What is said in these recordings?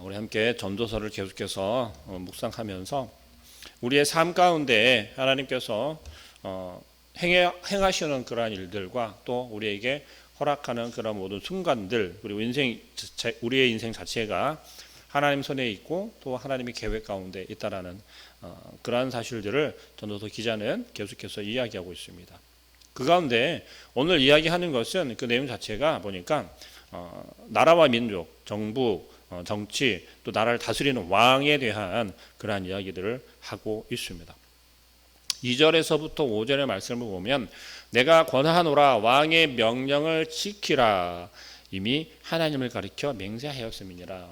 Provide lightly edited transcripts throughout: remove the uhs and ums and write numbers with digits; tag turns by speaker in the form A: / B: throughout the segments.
A: 우리 함께 전도서를 계속해서 묵상하면서 우리의 삶 가운데 하나님께서 행하시는 그러한 일들과 또 우리에게 허락하는 그런 모든 순간들, 그리고 우리의 인생 자체가 하나님 손에 있고 또 하나님의 계획 가운데 있다라는 그러한 사실들을 전도서 기자는 계속해서 이야기하고 있습니다. 그 가운데 오늘 이야기하는 것은 그 내용 자체가 보니까 나라와 민족, 정부, 정치, 또 나라를 다스리는 왕에 대한 그러한 이야기들을 하고 있습니다. 2절에서부터 5절의 말씀을 보면 내가 권하노라 왕의 명령을 지키라 이미 하나님을 가리켜 맹세하였음이니라.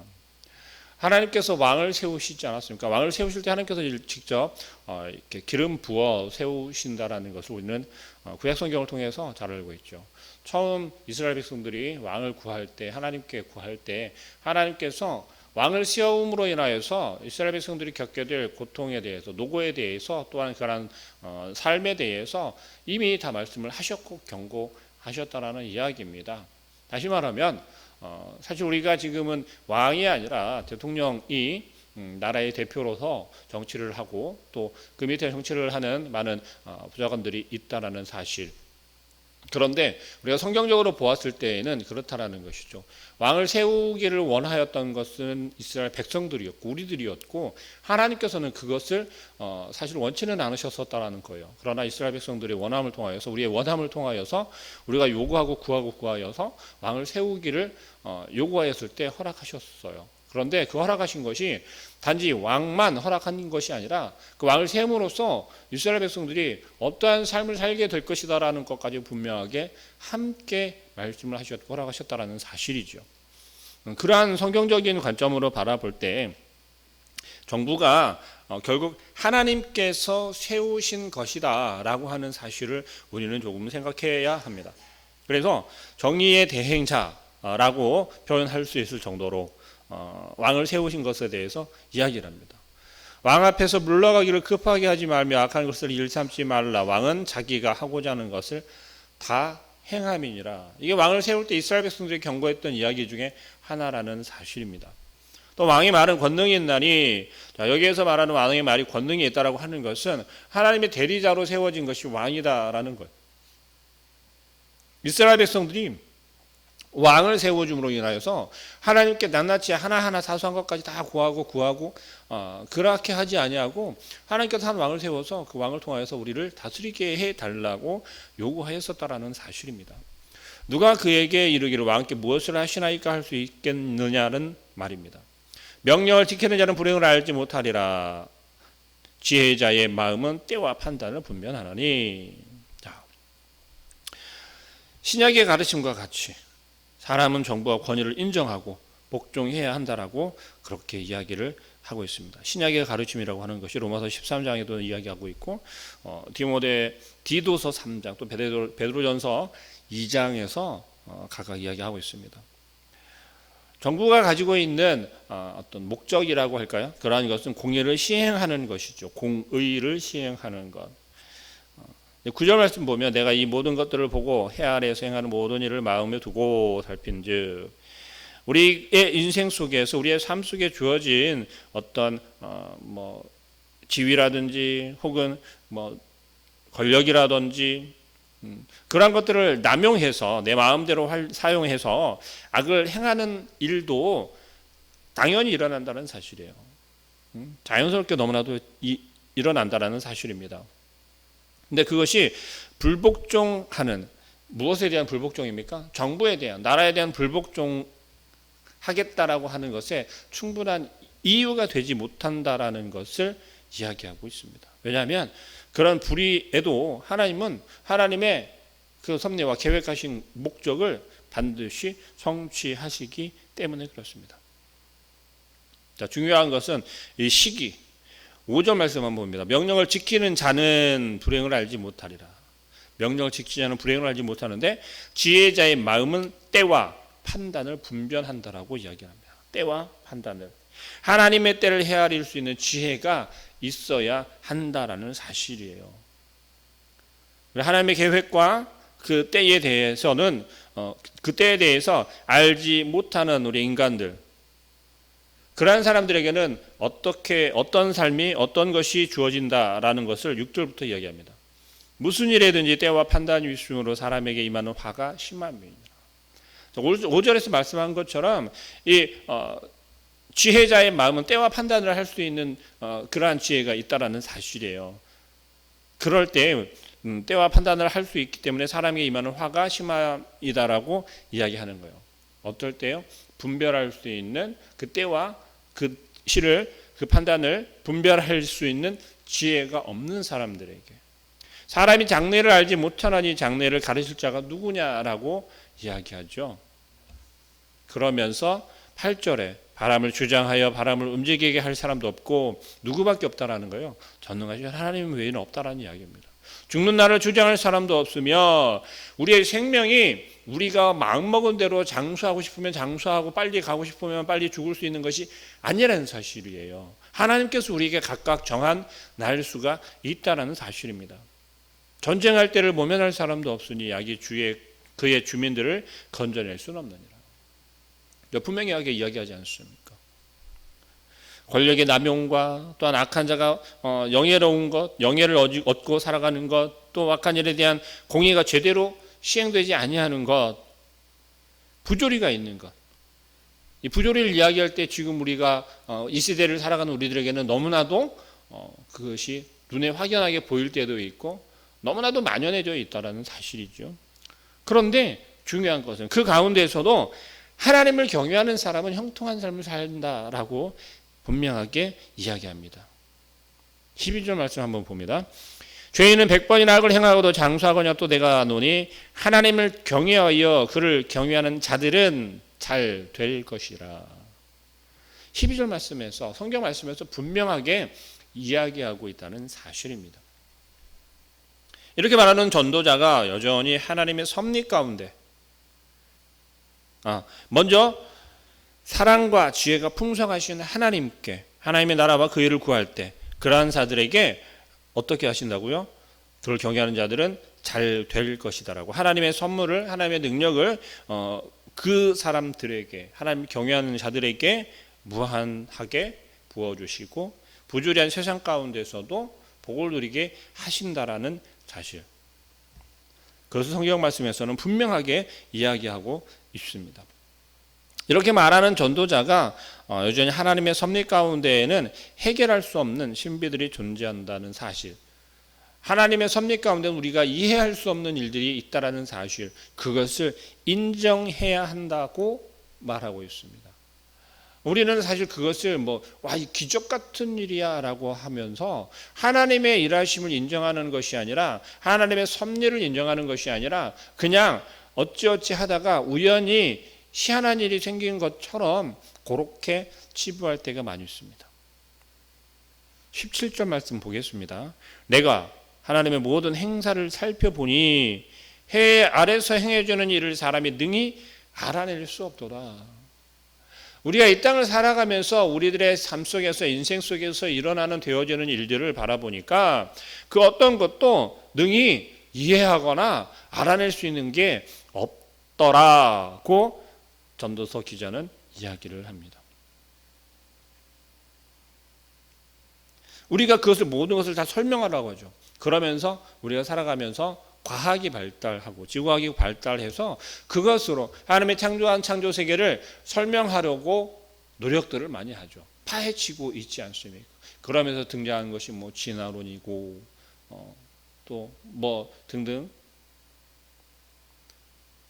A: 하나님께서 왕을 세우시지 않았습니까? 왕을 세우실 때 하나님께서 직접 이렇게 기름 부어 세우신다라는 것을 우리는 구약 성경을 통해서 잘 알고 있죠. 처음 이스라엘 백성들이 왕을 구할 때, 하나님께 구할 때 하나님께서 왕을 세움으로 인하여서 이스라엘 백성들이 겪게 될 고통에 대해서, 노고에 대해서, 또한 그런 삶에 대해서 이미 다 말씀을 하셨고 경고하셨다라는 이야기입니다. 다시 말하면 사실 우리가 지금은 왕이 아니라 대통령이 나라의 대표로서 정치를 하고 또 그 밑에 정치를 하는 많은 부자관들이 있다라는 사실. 그런데 우리가 성경적으로 보았을 때에는 그렇다라는 것이죠. 왕을 세우기를 원하였던 것은 이스라엘 백성들이었고 우리들이었고 하나님께서는 그것을 사실 원치는 않으셨었다라는 거예요. 그러나 이스라엘 백성들의 원함을 통하여서, 우리의 원함을 통하여서 우리가 요구하고 구하여서 왕을 세우기를 요구하였을 때 허락하셨어요. 그런데 그 허락하신 것이 단지 왕만 허락한 것이 아니라 그 왕을 세움으로써 이스라엘 백성들이 어떠한 삶을 살게 될 것이다라는 것까지 분명하게 함께 말씀을 하셨고 허락하셨다라는 사실이죠. 그러한 성경적인 관점으로 바라볼 때 정부가 결국 하나님께서 세우신 것이다라고 하는 사실을 우리는 조금 생각해야 합니다. 그래서 정의의 대행자라고 표현할 수 있을 정도로 왕을 세우신 것에 대해서 이야기를 합니다. 왕 앞에서 물러가기를 급하게 하지 말며 악한 것을 일삼지 말라. 왕은 자기가 하고자 하는 것을 다 행함이니라. 이게 왕을 세울 때 이스라엘 백성들이 경고했던 이야기 중에 하나라는 사실입니다. 또 왕의 말은 권능이 있나니, 여기에서 말하는 왕의 말이 권능이 있다라고 하는 것은 하나님의 대리자로 세워진 것이 왕이다라는 것. 이스라엘 백성들이 왕을 세워줌으로 인하여서 하나님께 낱낱이 하나하나 사소한 것까지 다 구하고 그렇게 하지 아니하고 하나님께서 한 왕을 세워서 그 왕을 통하여서 우리를 다스리게 해달라고 요구하였었다라는 사실입니다. 누가 그에게 이르기를 왕께 무엇을 하시나이까 할 수 있겠느냐는 말입니다. 명령을 지키는 자는 불행을 알지 못하리라. 지혜자의 마음은 때와 판단을 분별하나니. 신약의 가르침과 같이 사람은 정부와 권위를 인정하고 복종해야 한다라고 그렇게 이야기를 하고 있습니다. 신약의 가르침이라고 하는 것이 로마서 13장에도 이야기하고 있고 디도서 3장 또 베드로전서 2장에서 각각 이야기하고 있습니다. 정부가 가지고 있는 어떤 목적이라고 할까요? 그러한 것은 공의를 시행하는 것이죠. 공의를 시행하는 것. 9절 말씀 보면 내가 이 모든 것들을 보고 해 아래에서 행하는 모든 일을 마음에 두고 살핀즉, 우리의 인생 속에서 우리의 삶 속에 주어진 어떤 지위라든지 혹은 권력이라든지 그런 것들을 남용해서 내 마음대로 사용해서 악을 행하는 일도 당연히 일어난다는 사실이에요. 자연스럽게 너무나도 일어난다는 사실입니다. 근데 그것이 불복종하는, 무엇에 대한 불복종입니까? 정부에 대한, 나라에 대한 불복종하겠다라고 하는 것에 충분한 이유가 되지 못한다라는 것을 이야기하고 있습니다. 왜냐하면 그런 불의에도 하나님은 하나님의 그 섭리와 계획하신 목적을 반드시 성취하시기 때문에 그렇습니다. 자, 중요한 것은 이 시기, 5절 말씀 한번 봅니다. 명령을 지키는 자는 불행을 알지 못하리라. 명령을 지키지 않은 불행을 알지 못하는데 지혜자의 마음은 때와 판단을 분별한다라고 이야기합니다. 때와 판단을. 하나님의 때를 헤아릴 수 있는 지혜가 있어야 한다라는 사실이에요. 하나님의 계획과 그 때에 대해서는 그 때에 대해서 알지 못하는 우리 인간들, 그러한 사람들에게는 어떤 삶이 어떤 것이 주어진다라는 것을 6절부터 이야기합니다. 무슨 일에든지 때와 판단이 있으므로 사람에게 임하는 화가 심함이니라. 5절에서 말씀한 것처럼 이 지혜자의 마음은 때와 판단을 할 수 있는 그러한 지혜가 있다라는 사실이에요. 그럴 때 때와 판단을 할 수 있기 때문에 사람에게 임하는 화가 심함이다라고 이야기하는 거예요. 어떨 때요? 분별할 수 있는 그 때와 그 시를 그 판단을 분별할 수 있는 지혜가 없는 사람들에게 사람이 장래를 알지 못하나니 장래를 가르칠 자가 누구냐라고 이야기하죠. 그러면서 8절에 바람을 주장하여 바람을 움직이게 할 사람도 없고 누구밖에 없다라는 거예요. 전능하신 하나님 외에는 없다라는 이야기입니다. 죽는 날을 주장할 사람도 없으며 우리의 생명이 우리가 마음먹은 대로 장수하고 싶으면 장수하고 빨리 가고 싶으면 빨리 죽을 수 있는 것이 아니라는 사실이에요. 하나님께서 우리에게 각각 정한 날수가 있다라는 사실입니다. 전쟁할 때를 모면할 사람도 없으니 약이 그의 주민들을 건져낼 수는 없느니라. 분명하게 이야기하지 않습니까? 권력의 남용과 또한 악한 자가 영예로운 것, 영예를 얻고 살아가는 것, 또 악한 일에 대한 공의가 제대로 시행되지 아니하는 것, 부조리가 있는 것. 이 부조리를 이야기할 때 지금 우리가 이 시대를 살아가는 우리들에게는 너무나도 그것이 눈에 확연하게 보일 때도 있고 너무나도 만연해져 있다는 사실이죠. 그런데 중요한 것은 그 가운데에서도 하나님을 경외하는 사람은 형통한 삶을 산다라고 분명하게 이야기합니다. 12절 말씀 한번 봅니다. 죄인은 100번이나 악을 행하고도 장수하거나 또 내가 노니 하나님을 경외하여 그를 경외하는 자들은 잘 될 것이라. 12절 말씀에서 성경 말씀에서 분명하게 이야기하고 있다는 사실입니다. 이렇게 말하는 전도자가 여전히 하나님의 섭리 가운데 먼저 사랑과 지혜가 풍성하신 하나님께 하나님의 나라와 그 일을 구할 때 그러한 자들에게 어떻게 하신다고요? 그를 경외하는 자들은 잘 될 것이다라고 하나님의 선물을 하나님의 능력을 그 사람들에게 하나님 경외하는 자들에게 무한하게 부어주시고 부조리한 세상 가운데서도 복을 누리게 하신다라는 사실. 그것을 성경 말씀에서는 분명하게 이야기하고 있습니다. 이렇게 말하는 전도자가 여전히 하나님의 섭리 가운데에는 해결할 수 없는 신비들이 존재한다는 사실, 하나님의 섭리 가운데 우리가 이해할 수 없는 일들이 있다라는 사실, 그것을 인정해야 한다고 말하고 있습니다. 우리는 사실 그것을 이 기적 같은 일이야라고 하면서 하나님의 일하심을 인정하는 것이 아니라 하나님의 섭리를 인정하는 것이 아니라 그냥 어찌어찌 하다가 우연히 희한한 일이 생긴 것처럼 그렇게 치부할 때가 많이 있습니다. 17절 말씀 보겠습니다. 내가 하나님의 모든 행사를 살펴보니 해 아래서 행해주는 일을 사람이 능히 알아낼 수 없도다. 우리가 이 땅을 살아가면서 우리들의 삶 속에서 인생 속에서 일어나는 되어지는 일들을 바라보니까 그 어떤 것도 능히 이해하거나 알아낼 수 있는 게 없더라고 전도서 기자는 이야기를 합니다. 우리가 그것을 모든 것을 다 설명하라고 하죠. 그러면서 우리가 살아가면서 과학이 발달하고 지구과학이 발달해서 그것으로 하나님의 창조한 창조 세계를 설명하려고 노력들을 많이 하죠. 파헤치고 있지 않습니까? 그러면서 등장하는 것이 진화론이고 또 등등.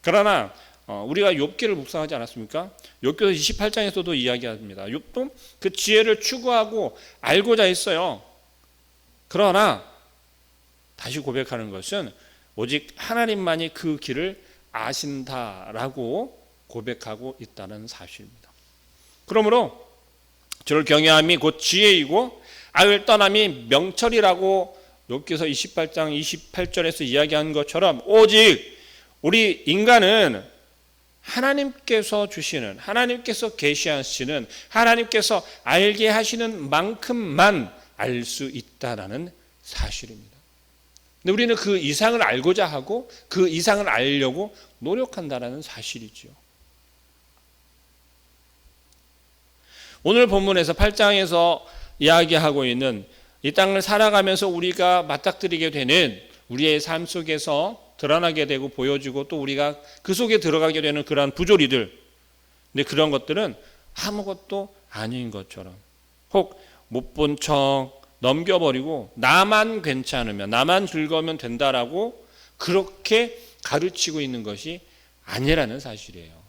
A: 그러나 우리가 욥기를 묵상하지 않았습니까? 욥기서 28장에서도 이야기합니다. 욥도 그 지혜를 추구하고 알고자 했어요. 그러나 다시 고백하는 것은 오직 하나님만이 그 길을 아신다라고 고백하고 있다는 사실입니다. 그러므로 저를 경외함이 곧 지혜이고 악을 떠남이 명철이라고 욥기서 28장 28절에서 이야기한 것처럼 오직 우리 인간은 하나님께서 주시는 하나님께서 계시하시는 하나님께서 알게 하시는 만큼만 알 수 있다라는 사실입니다. 근데 우리는 그 이상을 알고자 하고 그 이상을 알려고 노력한다라는 사실이죠. 오늘 본문에서 8장에서 이야기하고 있는 이 땅을 살아가면서 우리가 맞닥뜨리게 되는 우리의 삶 속에서 드러나게 되고 보여지고 또 우리가 그 속에 들어가게 되는 그러한 부조리들, 근데 그런 것들은 아무것도 아닌 것처럼 혹 못 본 척 넘겨버리고 나만 괜찮으면 나만 즐거우면 된다라고 그렇게 가르치고 있는 것이 아니라는 사실이에요.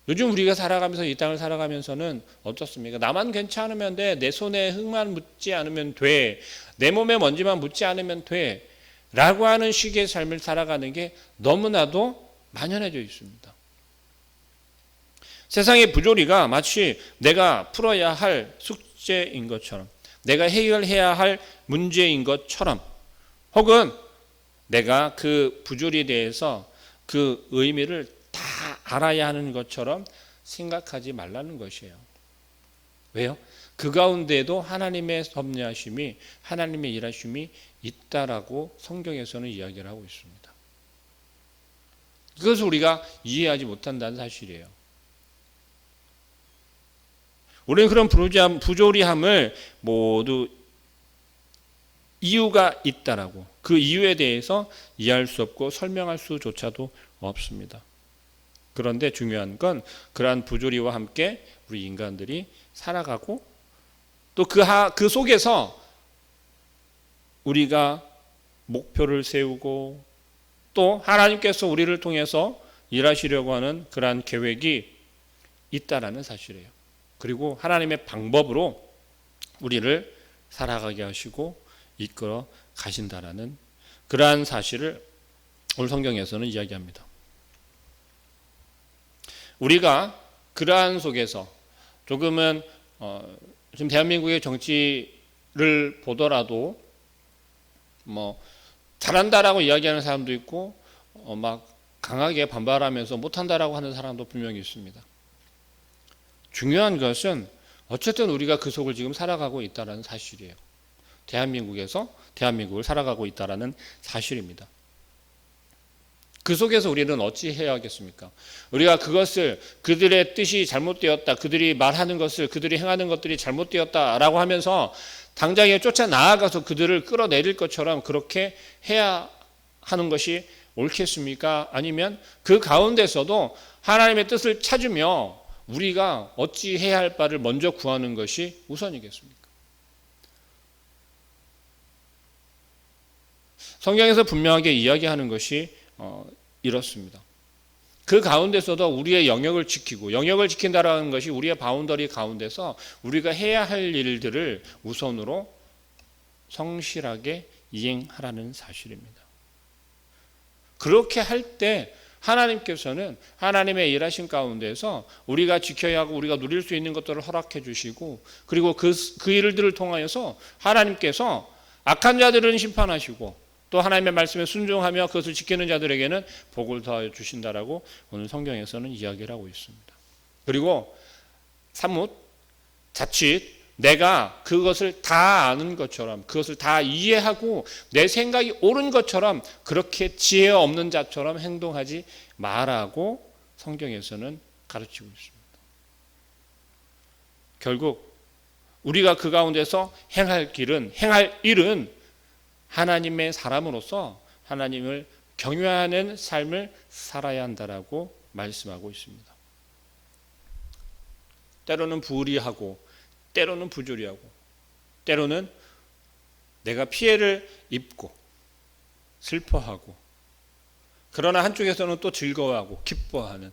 A: 요즘 우리가 살아가면서 이 땅을 살아가면서는 어떻습니까? 나만 괜찮으면 돼. 내 손에 흙만 묻지 않으면 돼. 내 몸에 먼지만 묻지 않으면 돼. 라고 하는 식의 삶을 살아가는 게 너무나도 만연해져 있습니다. 세상의 부조리가 마치 내가 풀어야 할 숙제인 것처럼, 내가 해결해야 할 문제인 것처럼, 혹은 내가 그 부조리에 대해서 그 의미를 다 알아야 하는 것처럼 생각하지 말라는 것이에요. 왜요? 그 가운데에도 하나님의 섭리하심이, 하나님의 일하심이 있다라고 성경에서는 이야기를 하고 있습니다. 그것을 우리가 이해하지 못한다는 사실이에요. 우리는 그런 부조리함을 모두 이유가 있다라고, 그 이유에 대해서 이해할 수 없고 설명할 수조차도 없습니다. 그런데 중요한 건 그러한 부조리와 함께 우리 인간들이 살아가고 또 그 속에서 우리가 목표를 세우고 또 하나님께서 우리를 통해서 일하시려고 하는 그러한 계획이 있다라는 사실이에요. 그리고 하나님의 방법으로 우리를 살아가게 하시고 이끌어 가신다라는 그러한 사실을 오늘 성경에서는 이야기합니다. 우리가 그러한 속에서 조금은 지금 대한민국의 정치를 보더라도 뭐 잘한다라고 이야기하는 사람도 있고 막 강하게 반발하면서 못한다라고 하는 사람도 분명히 있습니다. 중요한 것은 어쨌든 우리가 그 속을 지금 살아가고 있다는 사실이에요. 대한민국을 살아가고 있다는 사실입니다. 그 속에서 우리는 어찌 해야 하겠습니까? 우리가 그것을 그들의 뜻이 잘못되었다, 그들이 말하는 것을, 그들이 행하는 것들이 잘못되었다라고 하면서 당장에 쫓아 나아가서 그들을 끌어내릴 것처럼 그렇게 해야 하는 것이 옳겠습니까? 아니면 그 가운데서도 하나님의 뜻을 찾으며 우리가 어찌 해야 할 바를 먼저 구하는 것이 우선이겠습니까? 성경에서 분명하게 이야기하는 것이 이렇습니다. 그 가운데서도 우리의 영역을 지키고, 영역을 지킨다라는 것이 우리의 바운더리 가운데서 우리가 해야 할 일들을 우선으로 성실하게 이행하라는 사실입니다. 그렇게 할 때 하나님께서는 하나님의 일하신 가운데서 우리가 지켜야 하고 우리가 누릴 수 있는 것들을 허락해 주시고, 그리고 그 일들을 통하여서 하나님께서 악한 자들은 심판하시고 또 하나님의 말씀에 순종하며 그것을 지키는 자들에게는 복을 더하여 주신다라고 오늘 성경에서는 이야기를 하고 있습니다. 그리고 사뭇 자칫 내가 그것을 다 아는 것처럼, 그것을 다 이해하고 내 생각이 옳은 것처럼 그렇게 지혜 없는 자처럼 행동하지 말라고 성경에서는 가르치고 있습니다. 결국 우리가 그 가운데서 행할 일은 하나님의 사람으로서 하나님을 경외하는 삶을 살아야 한다라고 말씀하고 있습니다. 때로는 불의하고 때로는 부조리하고 때로는 내가 피해를 입고 슬퍼하고, 그러나 한쪽에서는 또 즐거워하고 기뻐하는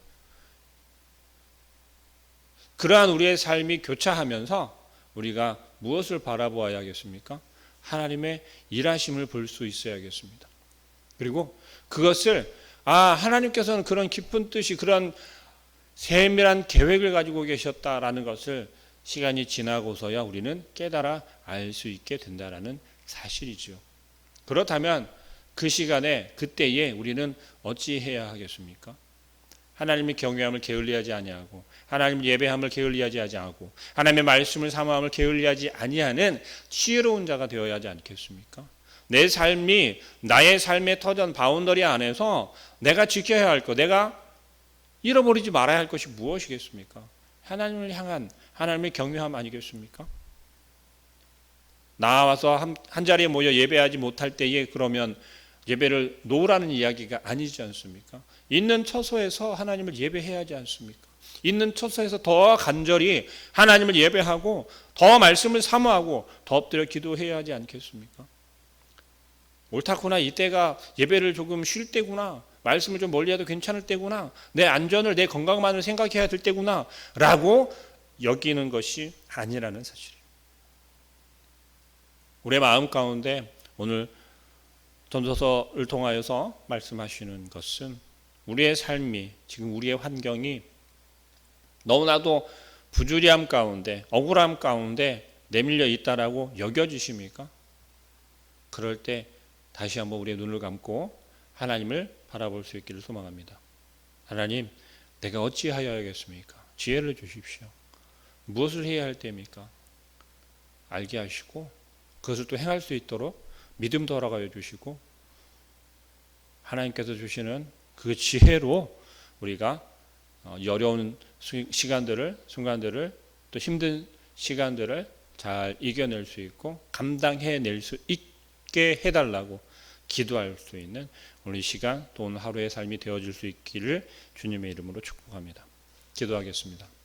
A: 그러한 우리의 삶이 교차하면서 우리가 무엇을 바라보아야 하겠습니까? 하나님의 일하심을 볼 수 있어야겠습니다. 그리고 그것을 하나님께서는 그런 깊은 뜻이, 그런 세밀한 계획을 가지고 계셨다라는 것을 시간이 지나고서야 우리는 깨달아 알 수 있게 된다라는 사실이죠. 그렇다면 그 시간에, 그때에 우리는 어찌 해야 하겠습니까? 하나님의 경외함을 게을리하지 아니하고, 하나님 예배함을 게을리하지 아니하고, 하나님의 말씀을 사모함을 게을리하지 아니하는 지혜로운 자가 되어야 하지 않겠습니까? 내 삶이, 나의 삶의 터전 바운더리 안에서 내가 지켜야 할 것, 내가 잃어버리지 말아야 할 것이 무엇이겠습니까? 하나님을 향한 하나님의 경외함 아니겠습니까? 나와서 한 자리에 모여 예배하지 못할 때에 그러면 예배를 놓으라는 이야기가 아니지 않습니까? 있는 처소에서 하나님을 예배해야 하지 않습니까? 있는 처소에서 더 간절히 하나님을 예배하고 더 말씀을 사모하고 더 엎드려 기도해야 하지 않겠습니까? 옳다구나, 이때가 예배를 조금 쉴 때구나, 말씀을 좀 멀리 해도 괜찮을 때구나, 내 안전을 내 건강만을 생각해야 될 때구나 라고 여기는 것이 아니라는 사실이에요. 우리의 마음 가운데 오늘 전도서를 통하여서 말씀하시는 것은 우리의 삶이, 지금 우리의 환경이 너무나도 부주의함 가운데, 억울함 가운데 내밀려 있다라고 여겨지십니까? 그럴 때 다시 한번 우리의 눈을 감고 하나님을 바라볼 수 있기를 소망합니다. 하나님, 내가 어찌하여야겠습니까? 지혜를 주십시오. 무엇을 해야 할 때입니까? 알게 하시고 그것을 또 행할 수 있도록 믿음도 허락하여 주시고, 하나님께서 주시는 그 지혜로 우리가 어려운 시간들을, 순간들을, 또 힘든 시간들을 잘 이겨낼 수 있고 감당해낼 수 있게 해달라고 기도할 수 있는 오늘 이 시간 또 오늘 하루의 삶이 되어질 수 있기를 주님의 이름으로 축복합니다. 기도하겠습니다.